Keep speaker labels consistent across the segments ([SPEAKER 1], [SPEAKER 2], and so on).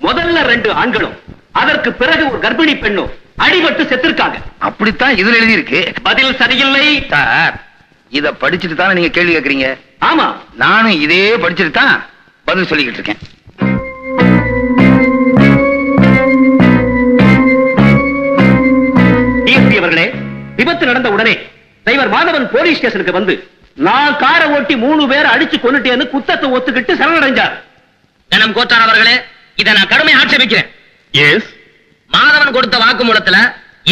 [SPEAKER 1] முதல்ல 2 ஆண்களும் அதற்கு பிறகு ஒரு கர்ப்பிணி பெண்ணும் அடிபட்டு செத்துருக்காங்க.
[SPEAKER 2] அப்படித்தான் இதுல எழுதி இருக்கு.
[SPEAKER 1] பதில் சரியில்லை
[SPEAKER 2] சார். இத படிச்சுட்டு தானே நீங்க கேள்வி கேட்கறீங்க?
[SPEAKER 1] ஆமா,
[SPEAKER 2] நானும் இதே படிச்சுட்டு தான் பதில் சொல்லிக்கிட்டு இருக்கேன்.
[SPEAKER 1] டிஎஸ்பி அவர்களே, விபத்து நடந்த உடனே டிரைவர் மாதவன் போலீஸ் ஸ்டேஷனுக்கு வந்து நான் காரை ஓட்டி 3 பேரை அடிச்சு கொன்னுட்டேன்னு குத்தத்தை ஒத்துக்கிட்டு சரணடைஞ்சார்.
[SPEAKER 3] கணம் கோச்சார் அவர்களே, இதை நான் கடுமையா ஆட்சேபிக்கிறேன்.
[SPEAKER 1] எஸ்,
[SPEAKER 3] மாதவன் கொடுத்த வாக்குமூலத்துல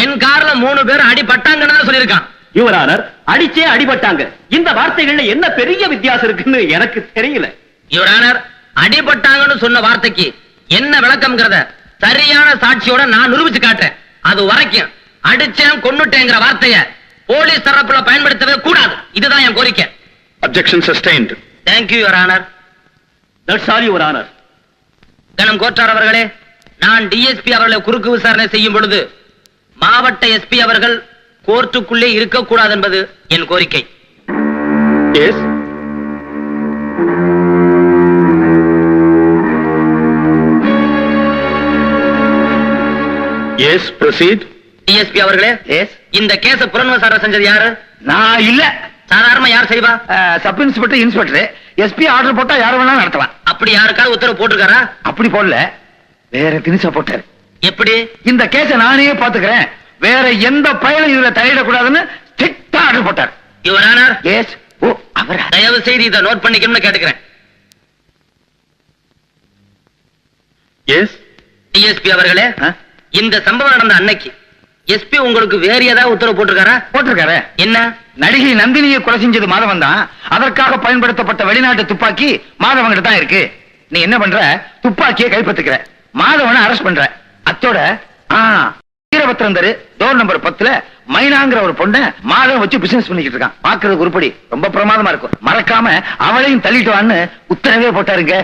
[SPEAKER 3] என் கார்ல 3 பேர் அடிபட்டாங்கன்னு சொல்லியிருக்கான்.
[SPEAKER 1] யுவர் ஆனர், அடிச்சே அடிபட்டாங்க. இந்த வார்த்தைகள்ல என்ன பெரிய வித்தியாசம் இருக்குன்னு எனக்கு தெரியல.
[SPEAKER 3] யுவர் ஆனர், அடிபட்டாங்கன்னு சொன்ன வார்த்தைக்கு என்ன விளக்கம்ங்கறத சரியான சாட்சியோட நான் நிரூபிச்சு காட்டுறேன். அது வரைக்கும் அடிச்சேன் கொன்னுட்டேங்கிற வார்த்தைய போலீஸ் தரப்புல பயன்படுத்தவே கூடாது. இதுதான் என் கோரிக்கை.
[SPEAKER 4] Objection sustained.
[SPEAKER 3] Thank you your honour.
[SPEAKER 1] That's all your honour.
[SPEAKER 3] கணம் கோச்சார் அவர்களே, நான் டிஎஸ்பி அவர்களை குறுக்கு விசாரணை செய்யும் பொழுது மாவட்ட எஸ்பி அவர்கள் கோர்ட்டுக்குள்ளே இருக்கக்கூடாது என்பது என் கோரிக்கை.
[SPEAKER 4] எஸ். S, proceed.
[SPEAKER 3] டிஎஸ்பி அவர்களே, இந்த கேஸ புலன் செஞ்சது யாரு?
[SPEAKER 2] நான் இல்ல.
[SPEAKER 3] சாதாரணமா யார் செய்வா?
[SPEAKER 2] Sub inspector, inspector. SP order போட்டா யார வேணாலும் நடத்தலாம்.
[SPEAKER 3] அப்படி யாருக்காவது உத்தரவு போட்டிருக்காரா?
[SPEAKER 2] அப்படி போடல, வேற திணிசா போட்டாரு.
[SPEAKER 3] எப்படி?
[SPEAKER 2] இந்த கேஸ நானே பாத்துக்கிறேன், வேற எந்த பயனும் இதுல தலையிடக்கூடாதுன்னு ஸ்ட்ரிக்டா ஆர்டர் போட்டார்.
[SPEAKER 3] Your honour.
[SPEAKER 2] எஸ். ஓ, அவரா?
[SPEAKER 3] தயவு செய்து இதை நோட் பண்ணிக்கணும்னு கேட்டுக்கிறேன்.
[SPEAKER 4] எஸ்.
[SPEAKER 3] டிஎஸ்பி அவர்களே, இந்த சம்பவம் நடந்த அன்னைக்கு எஸ்பி உங்களுக்கு வேற ஏதாவது உத்தரவு போட்டிருக்காரா?
[SPEAKER 2] போட்டிருக்காரு.
[SPEAKER 3] என்ன?
[SPEAKER 2] நடிகை நந்தினியை கொலை செஞ்சது மாதவன் தான். அதற்காக பயன்படுத்தப்பட்ட வெளிநாட்டு துப்பாக்கி மாதவன் கிட்ட தான் இருக்கு. நீ என்ன பண்ற? துப்பாக்கியை கைப்பற்றுக்கிற, மாதவனை அரெஸ்ட் பண்ற. அத்தோட வீரபத்திரந்தரு டோர் நம்பர் 10ல மைனாங்கிற ஒரு பொண்ணை மாதவன் வச்சு பிசினஸ் பண்ணிக்கிட்டு இருக்கான். பாக்குறது உருப்படி ரொம்ப பிரமாதமா இருக்கும். மறக்காம அவளையும் தள்ளிட்டு வான்னு உத்தரவே போட்டாருங்க.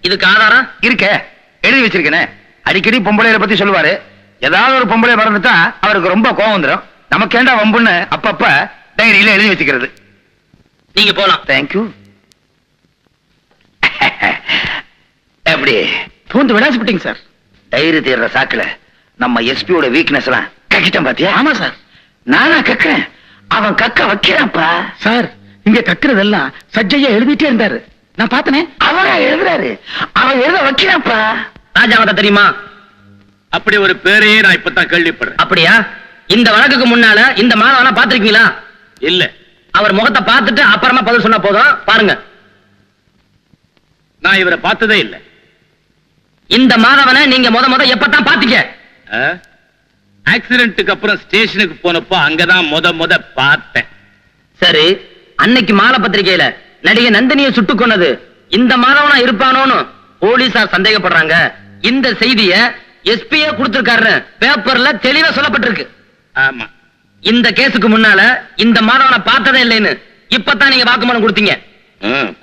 [SPEAKER 3] இதுக்கு ஆதாரம்
[SPEAKER 2] இருக்க, எழுதி வச்சிருக்கேன். அடிக்கடி பொம்பளைய பத்தி சொல்லுவாரு. ஏதாவது ஒரு பொம்பளை மறந்துட்டா அவருக்கு ரொம்ப கோவம் வந்துடும். நமக்கு ஏண்டா வம்புன்னு அப்பப்ப டைரியில எழுதி வச்சுக்கிறது.
[SPEAKER 3] நீங்க போலாம்.
[SPEAKER 2] தேங்க்யூ. எப்படி பூந்து விடாசப்பட்டீங்க சார்? டைரி தேடுற சாக்குல நம்ம எஸ்பியோட வீக்னஸ் எல்லாம் கக்கிட்டேன் பாத்தியா? ஆமா சார், நானா கக்குறேன், அவன் கக்க வைக்கிறான்ப்பா. சார், இங்க கக்குறதெல்லாம் சஜ்ஜையா எழுதிட்டே இருந்தாரு, நான் பார்த்தனே. அவரா எழுதுறாரு, அவன் எழுத வைக்கிறான்ப்பா.
[SPEAKER 3] ராஜாவத தெரியுமா?
[SPEAKER 1] அப்படி ஒரு பேரையே நான் இப்பதான் கேள்விப்படுறேன்.
[SPEAKER 3] அப்படியா? இந்த வழக்குக்கு முன்னால இந்த மாதவனை பாத்திருக்கீங்களா?
[SPEAKER 1] இல்ல.
[SPEAKER 3] அவர் முகத்தை பார்த்துட்டு அப்புறமா பதில் சொன்னா போதும். பாருங்க,
[SPEAKER 1] நான் இவரை பார்த்ததே இல்ல.
[SPEAKER 3] இந்த மாதவனை நீங்க முத எப்பதான் பாத்தீங்க?
[SPEAKER 1] ஆக்சிடென்ட்டுக்கு அப்புறம் ஸ்டேஷனுக்கு போனப்போ அங்கதான் முத பார்த்தேன்.
[SPEAKER 3] சரி, அன்னைக்கு மாலை பத்திரிகையில நடிகை நந்தினியை சுட்டுக் கொன்னது இந்த மாதவனா இருப்பானோன்னு போலீசார் சந்தேகப்படுறாங்க. இந்த செய்திய எஸ்பியே கொடுத்திருக்காரு, பேப்பர்ல தெளிவா சொல்லப்பட்டிருக்கு.
[SPEAKER 1] ஆமா,
[SPEAKER 3] இந்த கேஸுக்கு முன்னால இந்த மாதவனை பார்த்ததே இல்லைன்னு இப்பதான் நீங்க வாக்குமூலம் கொடுத்தீங்க.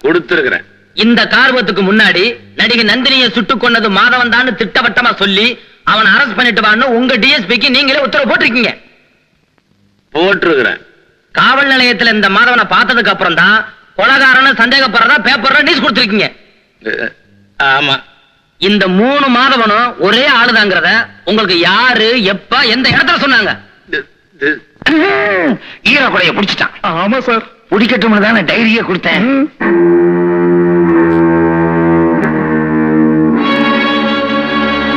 [SPEAKER 1] கொடுத்திருக்கிறேன்.
[SPEAKER 3] இந்த கார்வத்துக்கு முன்னாடி நடிகை நந்தினியை சுட்டுக் கொன்னது மாதவன் தான் திட்டவட்டமா சொல்லி அவன் அரெஸ்ட் பண்ணிட்டு வான்னு உங்க டிஎஸ்பிக்கு நீங்களே உத்தரவு போட்டிருக்கீங்க.
[SPEAKER 1] போட்டிருக்கிறேன்.
[SPEAKER 3] காவல் நிலையத்துல இந்த மாதவனை பார்த்ததுக்கு அப்புறம் தான் கொலைகாரன்னு சந்தேகப்படுறதா பேப்பர்ல நியூஸ் கொடுத்திருக்கீங்க.
[SPEAKER 1] ஆமா.
[SPEAKER 3] இந்த 3 மாதவனும் ஒரே ஆளுதாங்கிறத உங்களுக்கு யாரு எப்ப எந்த இடத்துல சொன்னாங்க?
[SPEAKER 2] ஈரக்குலைய புடிச்சிட்டான்.
[SPEAKER 1] ஆமா சார்,
[SPEAKER 2] புடிக்கட்டும்னு தானே டைரியே கொடுத்தேன்.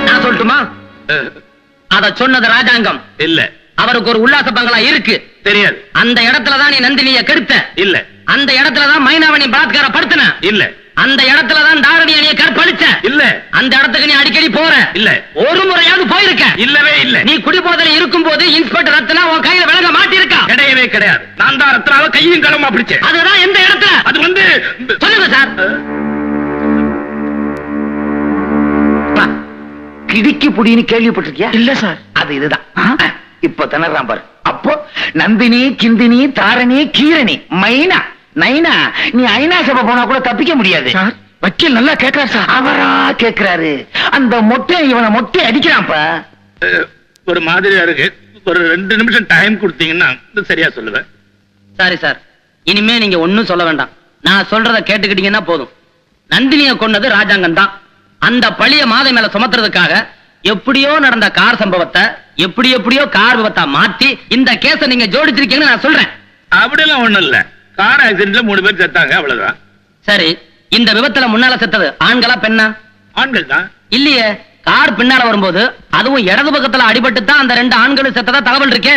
[SPEAKER 3] நான் சொல்லட்டுமா? அத சொன்னது ராஜாங்கம்
[SPEAKER 1] இல்ல.
[SPEAKER 3] அவருக்கு ஒரு உல்லாச பங்களா இருக்கு.
[SPEAKER 1] தெரியாது.
[SPEAKER 3] அந்த இடத்துலதான் நீ நந்தினிய கெடுத்த.
[SPEAKER 1] இல்ல.
[SPEAKER 3] அந்த இடத்துலதான் மைனாவணி பலாத்கார படுத்தின.
[SPEAKER 1] இல்ல.
[SPEAKER 3] அந்த இடத்துலதான் தாரணி அணிய கற்பழிச்ச.
[SPEAKER 1] இல்ல.
[SPEAKER 3] அந்த இடத்துக்கு நீ அடிக்கடி போற.
[SPEAKER 1] இல்ல.
[SPEAKER 3] ஒரு முறையாவது போயிருக்க?
[SPEAKER 1] இல்லவே இல்ல.
[SPEAKER 3] நீ குடிபோதையில இருக்கும் போது இன்ஸ்பெக்டர் ரத்னா உன் கையில விலங்க மாட்டிருக்கா?
[SPEAKER 1] கிடையவே கிடையாது. நான் தான் ரத்னாவை கையும் களமா பிடிச்சேன்.
[SPEAKER 3] அதுதான் எந்த இடத்துல?
[SPEAKER 1] அது வந்து
[SPEAKER 3] சொல்லுங்க சார்.
[SPEAKER 2] கிடிக்கி புடின்னு கேள்விப்பட்டிருக்கியா?
[SPEAKER 3] இல்ல சார்.
[SPEAKER 2] அது இதுதான். இப்ப திணறான் பாரு. அப்போ நந்தினி, கிந்தினி, தாரணி, கீரணி, மைனா, நைனா, நீ ஐநா சபை போனா கூட தப்பிக்க முடியாது. வக்கீல் நல்லா கேட்கிறார் சார். அவரா கேட்கிறாரு. அந்த மொட்டை இவனை மொட்டை அடிக்கிறான்ப்பா.
[SPEAKER 1] ஒரு மாதிரியா இருக்கு. ஒரு 2 நிமிஷம் டைம் கொடுத்தீங்கன்னா சரியா சொல்லுவேன்.
[SPEAKER 3] சாரி சார், இனிமே நீங்க ஒண்ணும் சொல்ல வேண்டாம். நான் சொல்றத கேட்டுக்கிட்டீங்கன்னா போதும். நந்தினியை கொன்னது ராஜாங்கம் தான். அந்த பழிய மாதம் மேல சுமத்துறதுக்காக எப்படியோ நடந்த கார் சம்பவத்தை எப்படியோ கார் விபத்தா மாத்தி இந்த கேஸ நீங்க ஜோடிச்சிருக்கீங்கன்னு நான் சொல்றேன்.
[SPEAKER 4] அப்படியெல்லாம் ஒண்ணும் இல்ல. கார் ஆக்சிடென்ட்ல 3 பேர் செத்தாங்க, அவ்வளவுதான்.
[SPEAKER 3] சரி, இந்த விபத்துல முன்னால செத்தது ஆண்களா பெண்ணா?
[SPEAKER 4] ஆண்கள் தான்.
[SPEAKER 3] இல்லையே, கார் பின்னால வரும்போது அதுவும் இடது பக்கத்துல அடிபட்டு தான் அந்த 2 ஆண்களும் செத்ததா தகவல் இருக்கே.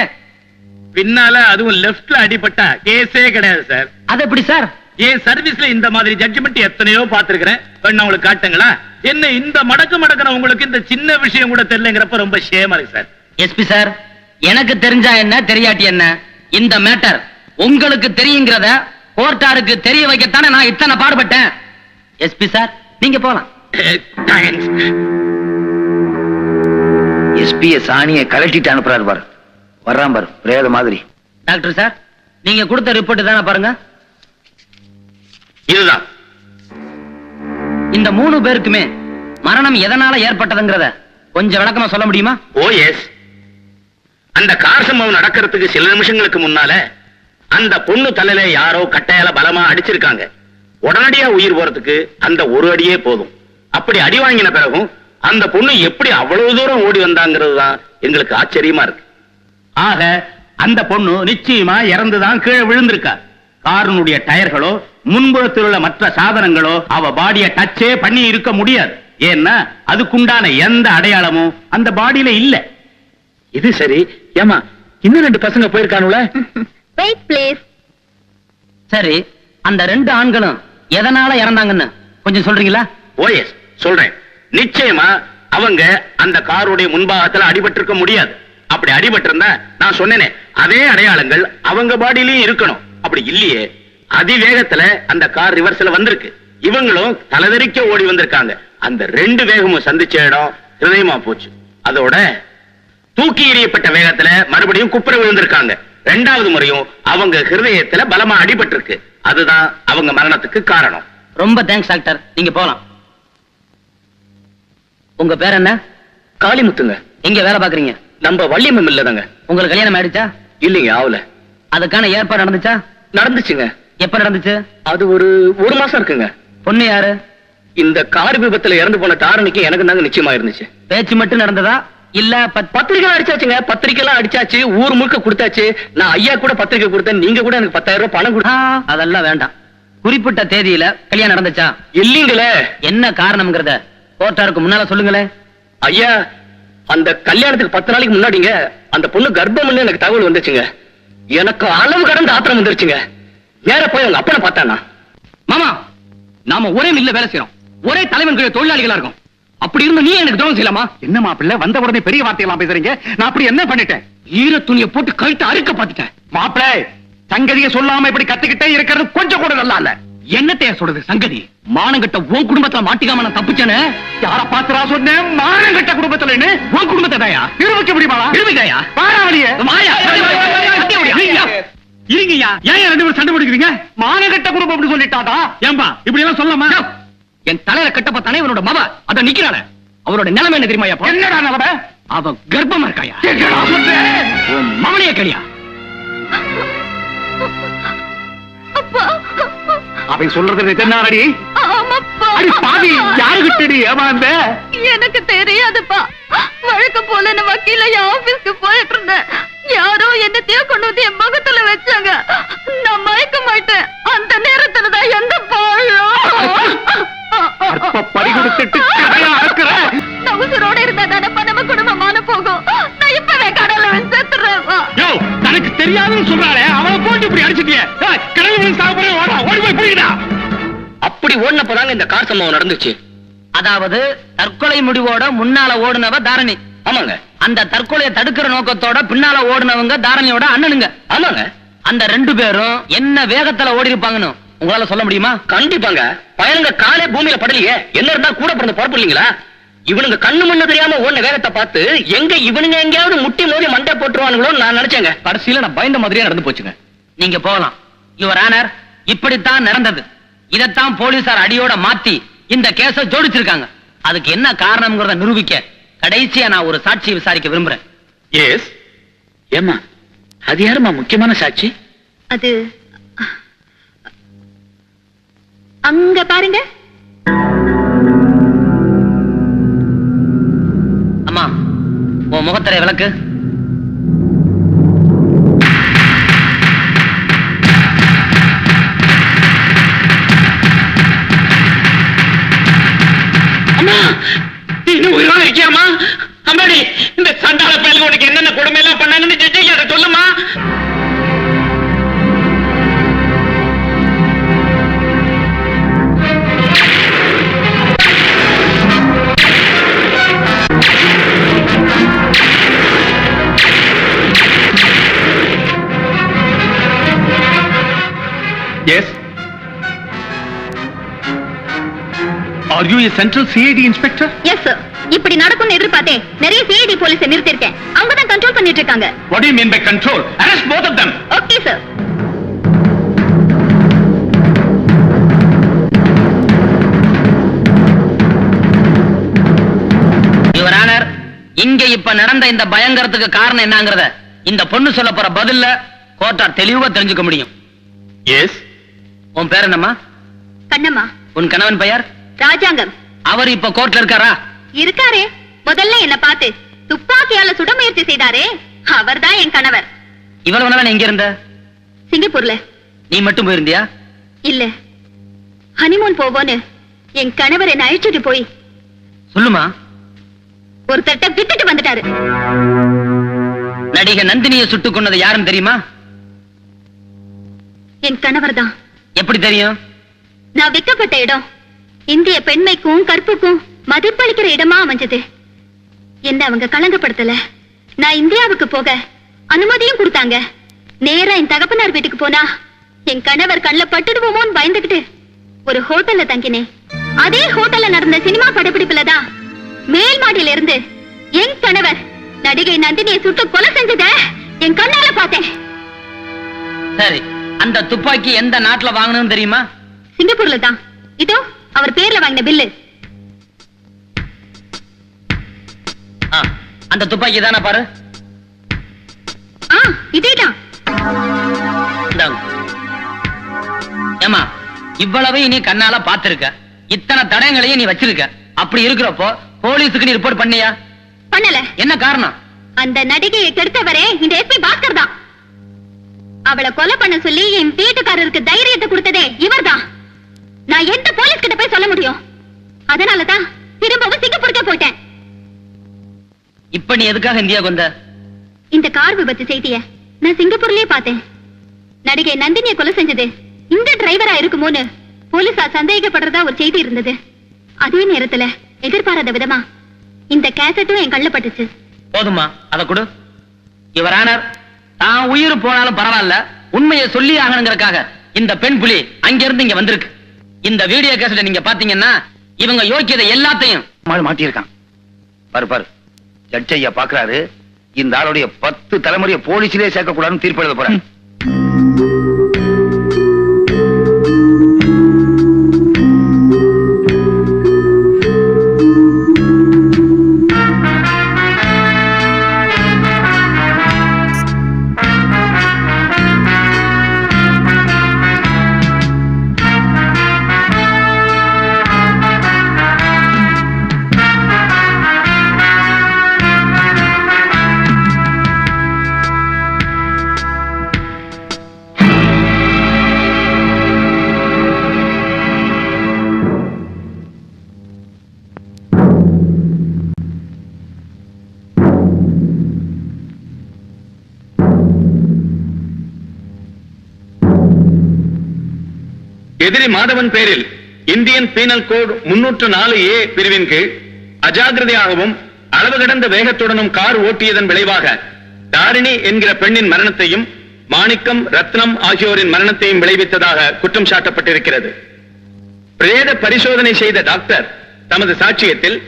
[SPEAKER 4] பின்னால அதுவும் லெஃப்ட்ல அடிபட்டா கேஸே கிடையாது சார்.
[SPEAKER 3] அது எப்படி சார்?
[SPEAKER 4] என் சர்வீஸ்ல இந்த மாதிரி ஜட்ஜ்மெண்ட் எத்தனையோ பாத்துருக்கிறேன். உங்களுக்கு காட்டுங்களா? என்ன இந்த மடக்குற உங்களுக்கு இந்த சின்ன விஷயம் கூட தெரியலங்கிறப்ப ரொம்ப ஷேமா இருக்கு சார்.
[SPEAKER 3] எஸ்பி சார், எனக்கு தெரிஞ்சா என்ன தெரியாட்டி என்ன, இந்த மேட்டர் உங்களுக்கு தெரியுங்கிறத கோர்ட்டாருக்கு தெரிய வைக்கத்தானே நான் இத்தனை பாடுபட்டேன். எஸ்பி சார், நீங்க போலாம்.
[SPEAKER 4] தேங்க்ஸ்.
[SPEAKER 2] எஸ்பிய சாணியை கழட்டிட்டு அனுப்புறாரு பாரு. வர்றான் பாரு, பிரேத மாதிரி.
[SPEAKER 3] டாக்டர் சார், நீங்க கொடுத்த ரிப்போர்ட் தானே பாருங்க.
[SPEAKER 4] இதுதான்.
[SPEAKER 3] இந்த 3 பேருக்குமே மரணம் எதனால ஏற்பட்டதுங்கிறத கொஞ்சம் விளக்கமா சொல்ல முடியுமா?
[SPEAKER 1] ஓ எஸ். அந்த கார் சம்பவம் நடக்கிறதுக்கு சில நிமிஷங்களுக்கு முன்னால அந்த பொண்ணு தலையில யாரோ கட்டையால பலமா அடிச்சிருக்காங்க. உடனடியா உயிர் போறதுக்கு அந்த ஒரு அடியே போதும். அப்படி அடி வாங்கின பிறகும் அந்த பொண்ணு எப்படி அவ்வளவு தூரம் ஓடி வந்தாங்கிறது தான் எங்களுக்கு ஆச்சரியமா இருக்கு. ஆக அந்த பொண்ணு நிச்சயமா இறந்துதான் கீழே விழுந்திருக்கா. காரினுடைய டயர்களோ முன்புறத்தில் உள்ள மற்ற சாதனங்களோ அவ பாடியை டச்சே பண்ணி இருக்க முடியாது. ஏன்னா அதுக்குண்டான எந்த அடையாளமும் அந்த பாடியில இல்ல. இது சரி. ஏமா இன்னும் 2 பசங்க போயிருக்கானுல?
[SPEAKER 5] Wait, please.
[SPEAKER 3] சரி, அந்த 2 ஆண்களும் எதனால இறந்தாங்கன்னு கொஞ்சம் சொல்றீங்களா?
[SPEAKER 1] ஓஎஸ் சொல்றேன். நிச்சயமா அவங்க அந்த காருடைய முன்பாகத்துல அடிபட்டிருக்க முடியாது. அப்படி அடிபட்டிருந்தா நான் சொன்னேனே அதே அடையாளங்கள் அவங்க பாடியிலயும் இருக்கணும். அப்படி இல்லையே, அதிவேகத்துல அந்த கார் ரிவர்ஸ்ல வந்திருக்கு. இவங்களும் தலைதெறிக்க ஓடி வந்திருக்காங்க. அந்த 2 வேகமும் சந்திச்ச இடம் ஹிருதயமா போச்சு. அதோட தூக்கி எறியப்பட்ட வேகத்துல மறுபடியும் குப்புற விழுந்திருக்காங்க. 2வது முறையும் அவங்க ஹிருதயத்துல பலமா அடிபட்டிருக்கு. அதுதான் அவங்க மரணத்துக்கு காரணம்.
[SPEAKER 3] ரொம்ப தேங்க்ஸ் டாக்டர், நீங்க போலாம். உங்க பேர் என்ன?
[SPEAKER 1] காளிமுத்துங்க.
[SPEAKER 3] எங்க வேலை பாக்குறீங்க?
[SPEAKER 1] நம்ம வள்ளியம்மன் இல்லதாங்க.
[SPEAKER 3] உங்களுக்கு கல்யாணம் ஆயிடுச்சா?
[SPEAKER 1] இல்லைங்க, ஆவல.
[SPEAKER 3] அதுக்கான ஏற்பாடு நடந்துச்சா?
[SPEAKER 1] நடந்துச்சுங்க.
[SPEAKER 3] எப்ப நடந்துச்சு?
[SPEAKER 1] அது ஒரு மாசம் இருக்குங்க.
[SPEAKER 3] பொண்ணு யாரு?
[SPEAKER 1] இந்த கார் விபத்துல இறந்து போன தாரணிக்கு எனக்கு தாங்க நிச்சயமா இருந்துச்சு.
[SPEAKER 3] பேச்சு மட்டும் நடந்ததா இல்ல
[SPEAKER 1] பத்திரிக்கை அடிச்சாச்சுங்க. பத்திரிக்கை எல்லாம் அடிச்சாச்சு, ஊர் முழுக்க கொடுத்தாச்சு. நான் ஐயா கூட பத்திரிக்கை கொடுத்தேன். நீங்க கூட எனக்கு 10,000 ரூபாய் பணம் கொடுத்தா.
[SPEAKER 3] அதெல்லாம் வேண்டாம். குறிப்பிட்ட தேதியில கல்யாணம் நடந்துச்சா?
[SPEAKER 1] இல்லீங்களே.
[SPEAKER 3] என்ன காரணம்ங்கறத கோர்ட்டாருக்கு முன்னால சொல்லுங்களே.
[SPEAKER 1] ஐயா, அந்த கல்யாணத்துக்கு 10 நாளைக்கு முன்னாடிங்க அந்த பொண்ணு கர்ப்பம் எனக்கு தகவல் வந்துச்சுங்க. எனக்கு அளவு கடந்த ஆத்திரம் வந்துருச்சுங்க. நேர போய் அவங்க அப்பனை பார்த்தானா.
[SPEAKER 3] மாமா, நாம ஒரே மில்ல வேலை செய்யறோம், ஒரே தலைவன் கீழ தொழிலாளிகளா இருக்கும். அப்படி இருந்து நீ எனக்கு துரோகம் செய்யலாமா?
[SPEAKER 1] என்ன மாப்பிள்ள வந்த உடனே பெரிய வார்த்தையெல்லாம் பேசுறீங்க? நான் அப்படி என்ன பண்ணிட்டேன்?
[SPEAKER 3] ஈர துணியை போட்டு கழுத்தை அறுக்க பார்த்துட்டேன்.
[SPEAKER 1] மாப்பிள்ள, சங்கதியை சொல்லாம இப்படி கத்திக்கிட்டே இருக்கிறது கொஞ்சம் கூட நல்லா இல்ல.
[SPEAKER 3] என்னத்தைய சொல்றது சங்கதி? மானங்கட்ட உன் குடும்பத்துல மாட்டிக்காம நான் தப்பிச்சேன்னு
[SPEAKER 1] யார பாத்துறா சொன்னேன்? மானங்கட்ட குடும்பத்துல
[SPEAKER 3] உன் குடும்பத்தை தாயா
[SPEAKER 1] நிரூபிக்க முடியுமா?
[SPEAKER 3] நிரூபிக்காயா?
[SPEAKER 1] பாராளியே இருங்கய்யா. ஏன் 2 பேரும் சண்டை போடுக்கிறீங்க? மானங்கட்ட குடும்பம் அப்படி சொல்லிட்டாடா. ஏம்பா இப்படி எல்லாம் சொல்லலாமா?
[SPEAKER 3] என் தலையில கட்டப்ப தலைவனோட மவ அத நிக்கிறானே, அவரோட நிலைமை என்ன தெரியுமா?
[SPEAKER 1] என்னடா நிலைமை?
[SPEAKER 3] அவ கர்ப்பமா இருக்காயா?
[SPEAKER 1] என்னடா சொல்ற?
[SPEAKER 3] உன் மவனைய கடியா?
[SPEAKER 1] அவன் சொல்றது நிஜம்தானடி?
[SPEAKER 5] ஆமாப்பா.
[SPEAKER 1] அடி பாவி, யாருகிட்டடி ஏமாந்த?
[SPEAKER 5] எனக்கு தெரியாதுப்பா. வழக்கம் போல நான் வக்கீல ஆபீஸ்க்கு போயிட்டு இருந்தேன். யாரோ என்னத்தையோ கொண்டு வந்து என் முகத்துல வச்சாங்க. நான் மயக்க மாட்டேன். அந்த நேரத்துலதான் எந்த
[SPEAKER 1] பறி கொடுத்துட்டு கதையா இருக்கிற.
[SPEAKER 5] நான் உசுரோட இருந்தா தானப்பா நம்ம குடும்பமான போகும். நான் இப்பவே கடல்ல செத்துறேன்.
[SPEAKER 1] தனக்கு தெரியாதுன்னு சொல்றாளே, அவளை போட்டு இப்படி அடிச்சிட்டியே. கடவுள் சாப்பிட ஓடா, ஓடி போய் பிடிக்கடா.
[SPEAKER 3] அப்படி ஓடினப்பதாங்க இந்த கார் சம்பவம் நடந்துச்சு. அதாவது தற்கொலை முடிவோட முன்னால ஓடுனவ தாரணி.
[SPEAKER 1] ஆமாங்க.
[SPEAKER 3] அந்த தற்கொலையை தடுக்கிற நோக்கத்தோட பின்னால ஓடுனவங்க தாரணியோட அண்ணனுங்க.
[SPEAKER 1] ஆமாங்க.
[SPEAKER 3] அந்த 2 பேரும் என்ன வேகத்துல ஓடி இருப்பாங்கன்னு உங்களால சொல்ல முடியுமா?
[SPEAKER 1] கண்டிப்பாங்க. பயனுங்க காலே பூமியில படலையே. என்ன இருந்தா கூட பிறந்த பொறுப்பு இல்லீங்களா? இவனுங்க கண்ணு மண்ணு தெரியாம ஓடின வேகத்தை பார்த்து எங்க இவனுங்க எங்கேயாவது முட்டி மோதி மண்டை போட்டுருவானுங்களோ நான் நினைச்சேங்க.
[SPEAKER 3] கடைசியில நான் பயந்த மாதிரியே நடந்து போச்சுங்க. நீங்க போகலாம். யுவர் ஆனர், இப்படித்தான் நடந்தது. இதத்தான் போலீசார் அடியோட மாத்தி இந்த கேஸ ஜோடிச்சிருக்காங்க. அதுக்கு என்ன காரணம்ங்கறத நிரூபிக்க கடைசியா நான் ஒரு சாட்சியை விசாரிக்க விரும்புறேன்.
[SPEAKER 1] எஸ். ஏமா அது யாருமா முக்கியமான சாட்சி?
[SPEAKER 5] அது அங்க பாருங்க.
[SPEAKER 3] உன் முகத்திரை விளக்கு.
[SPEAKER 1] அம்மா நீ உயிரோட இருக்கியாமா? அம்மாடி இந்த சண்டால பயலுக்கு உனக்கு என்னென்ன கொடுமை எல்லாம் பண்ணாங்கன்னு ஜட்ஜி அதை சொல்லுமா?
[SPEAKER 4] Yes. Are you a central CID inspector?
[SPEAKER 5] Yes sir. இப்படி நடக்கும்னு எதிர்பார்த்தேன். நிறைய சிஐடி போலீஸை நிறுத்திருக்கேன். அவங்க தான் கண்ட்ரோல் பண்ணிட்டு இருக்காங்க.
[SPEAKER 4] What do you mean by control? Arrest both of them.
[SPEAKER 5] Okay sir.
[SPEAKER 3] Your honour, இங்க இப்ப நடந்த இந்த பயங்கரத்துக்கு காரணம் என்னங்கறத இந்த பொண்ணு சொல்ல போற பதில்ல கோர்ட்டார் தெளிவா தெரிஞ்சுக்க முடியும்.
[SPEAKER 4] Yes.
[SPEAKER 3] உன் பேர் என்னம்மா?
[SPEAKER 5] கண்ணம்மா.
[SPEAKER 3] உன் கணவன் பெயர்?
[SPEAKER 5] ராஜாங்கம்.
[SPEAKER 3] அவர் இப்ப கோர்ட்ல இருக்காரா?
[SPEAKER 5] இருக்காரே. முதல்ல என்ன பார்த்து துப்பாக்கியால சுட முயற்சி செய்தாரே, அவர்தான் என் கணவர்.
[SPEAKER 3] இவ்வளவு நாளா நீ எங்க இருந்த?
[SPEAKER 5] சிங்கப்பூர்ல.
[SPEAKER 3] நீ மட்டும் போயிருந்தியா?
[SPEAKER 5] இல்ல, ஹனிமூன் போவோன்னு என் கணவர் என்ன அழைச்சிட்டு போய்
[SPEAKER 3] சொல்லுமா.
[SPEAKER 5] ஒரு தட்டை விட்டுட்டு வந்துட்டாரு.
[SPEAKER 3] நடிகை நந்தினியை சுட்டுக் கொன்னது யாருன்னு தெரியுமா?
[SPEAKER 5] என் கணவர் தான்.
[SPEAKER 3] எப்படி தெரியும்?
[SPEAKER 5] நான் விற்கப்பட்ட இடம் இந்திய பெண்மைக்கும் கற்புக்கும் மதிப்பளிக்கிற இடமா அமைஞ்சது. என்ன அவங்க களங்கப்படுத்தல. நான் இந்தியாவுக்கு போக அனுமதியும் கொடுத்தாங்க. நேரா என் தகப்பனார் வீட்டுக்கு போனா என் கணவர் கண்ணில் பட்டுடுவோமோன்னு பயந்துகிட்டு ஒரு ஹோட்டல்ல தங்கினேன். அதே ஹோட்டல்ல நடந்த சினிமா படப்பிடிப்புல தான் மேல் மாடியில இருந்து என் கணவர் நடிகை நந்தினியை சுட்டு கொலை செஞ்சத என் கண்ணால பார்த்தேன்.
[SPEAKER 3] சரி, அந்த துப்பாக்கி எந்த நாட்டுல வாங்கணும்னு தெரியுமா?
[SPEAKER 5] சிங்கப்பூர்ல தான். இதோ அவர் பேர்ல வாங்கின பில்லு.
[SPEAKER 3] அந்த துப்பாக்கி தானே பாரு.
[SPEAKER 5] இதேதான்.
[SPEAKER 3] ஏமா, இவ்வளவு நீ கண்ணால பாத்திருக்க, இத்தனை தடயங்களையும் நீ வச்சிருக்க. அப்படி இருக்கிறப்போ போலீஸுக்கு நீ ரிப்போர்ட் பண்ணியா?
[SPEAKER 5] பண்ணல.
[SPEAKER 3] என்ன காரணம்?
[SPEAKER 5] அந்த நடிகையை கெடுத்தவரே இந்த எஸ்பி பாஸ்கர் தான். அவளை கொலை பண்ண சொல்லி என் வீட்டுக்காரருக்கு தைரியத்தை கொடுத்ததே இவர்தான். நான் எந்த போலீஸ் கிட்ட போய் சொல்ல முடியும்? அதனாலதான் திரும்பவும் சிங்கப்பூருக்கே போயிட்டேன்.
[SPEAKER 3] இப்ப நீ எதுக்காக இந்தியாவுக்கு வந்த?
[SPEAKER 5] இந்த கார் விபத்து செய்திய நான் சிங்கப்பூர்லயே பார்த்தேன். நடிகை நந்தினியை கொலை செஞ்சது இந்த டிரைவரா இருக்குமோன்னு போலீஸார் சந்தேகப்படுறதா ஒரு செய்தி இருந்தது. அதே நேரத்துல எதிர்பாராத விதமா இந்த கேசட்டும் என் கண்ணுல பட்டுச்சு.
[SPEAKER 3] போதுமா, அதை கொடு. யுவர் ஆனர், தான் உயிர் போனாலும் பரவாயில்ல, உண்மையை சொல்லி ஆகணுங்கிறதுக்காக இந்த பெண் புலி அங்கிருந்து இங்க வந்திருக்கு. இந்த வீடியோ கேசட்டை நீங்க பாத்தீங்கன்னா இவங்க யோக்கியதை எல்லாத்தையும்
[SPEAKER 2] மாட்டியிருக்கான். பாரு பாரு, ஜட்ஜ் ஐயா பாக்குறாரு. இந்த ஆளுடைய 10 தலைமுறையை போலீஸிலே சேர்க்க கூடாதுன்னு தீர்ப்பு எழுத போறேன்.
[SPEAKER 1] எதிரி மாதவன் பேரில் இந்தியன் பீனல் கோட் 304A பிரிவின் கீழ் அஜாகிரதையாகவும் அளவு கடந்த வேகத்துடனும் கார் ஓட்டியதன் விளைவாக தாரிணி என்கிற பெண்ணின் மரணத்தையும் மாணிக்கம், ரத்னம் ஆகியோரின் மரணத்தையும் விளைவித்ததாக குற்றம் சாட்டப்பட்டிருக்கிறது. பிரேத பரிசோதனை செய்த டாக்டர் தமது சாட்சியத்தில்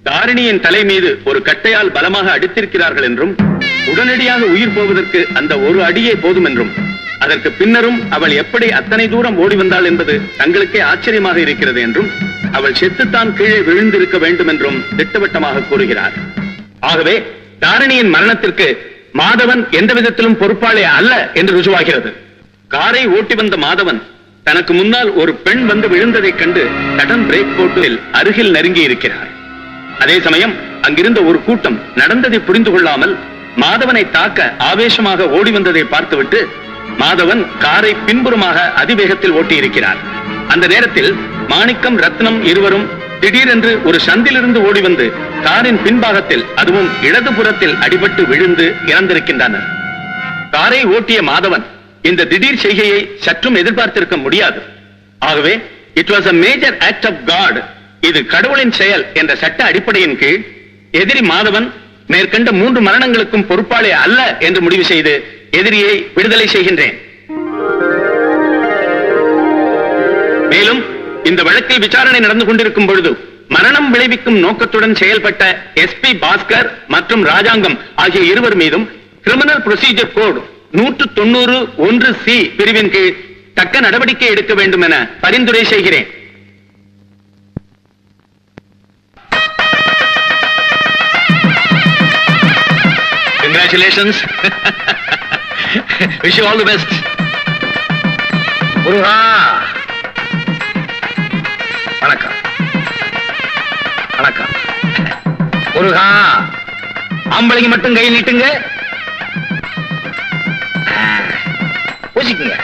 [SPEAKER 1] தாரிணியின் தலை மீது ஒரு கட்டையால் பலமாக அடித்திருக்கிறார்கள் என்றும், உடனடியாக உயிர் போவதற்கு அந்த ஒரு அடியே போதும் என்றும், அதற்கு பின்னரும் அவள் எப்படி அத்தனை தூரம் ஓடி வந்தாள் என்பது தங்களுக்கே ஆச்சரியமாக இருக்கிறது என்றும், அவள் செத்துத்தான் கீழே விழுந்திருக்க வேண்டும் என்றும் திட்டவட்டமாக கூறுகிறார். ஆகவே தாரிணியின் மரணத்திற்கு மாதவன் எந்த விதத்திலும் பொறுப்பாளி அல்ல என்று ருஜுவாகிறது. காரை ஓட்டி வந்த மாதவன் தனக்கு முன்னால் ஒரு பெண் வந்து விழுந்ததைக் கண்டு சடன் பிரேக் போட்டு அருகில் நெருங்கி இருக்கிறார். அதே சமயம் அங்கிருந்த ஒரு கூட்டம் நடந்ததை புரிந்து கொள்ளாமல் மாதவனை தாக்க ஆவேசமாக ஓடி வந்ததை பார்த்துவிட்டு மாதவன் காரை பின்புறமாக அதிவேகத்தில் ஓட்டியிருக்கிறார். அந்த நேரத்தில் மாணிக்கம், ரத்னம் இருவரும் திடீரென்று ஒரு சந்திலிருந்து ஓடி வந்து காரின் பின்பாகத்தில், அதுவும் இடதுபுறத்தில் அடிபட்டு விழுந்து இறந்திருக்கின்றனர். காரை ஓட்டிய மாதவன் இந்த திடீர் செய்கையை சற்றும் எதிர்பார்த்திருக்க முடியாது. ஆகவே it was a major act of God. இது கடவுளின் செயல் என்ற சட்ட அடிப்படையின் கீழ் எதிரி மாதவன் மேற்கண்ட 3 மரணங்களுக்கும் பொறுப்பாளி அல்ல என்று முடிவு செய்து எதிரியை விடுதலை செய்கின்றேன். மேலும் இந்த வழக்கில் விசாரணை நடந்து கொண்டிருக்கும் பொழுது மரணம் விளைவிக்கும் நோக்கத்துடன் செயல்பட்ட எஸ்பி பாஸ்கர் மற்றும் ராஜாங்கம் ஆகிய இருவர் மீதும் கிரிமினல் ப்ரொசீஜர் கோட் 190(1)C பிரிவின் கீழ் தக்க நடவடிக்கை எடுக்க வேண்டும் என பரிந்துரை செய்கிறேன். Congratulations. Wish you all the best.
[SPEAKER 2] முருகா, வணக்கம். வணக்கம். முருகா, ஆம்பளைங்க மட்டும் கை நீட்டுங்க. பூசிக்குங்க.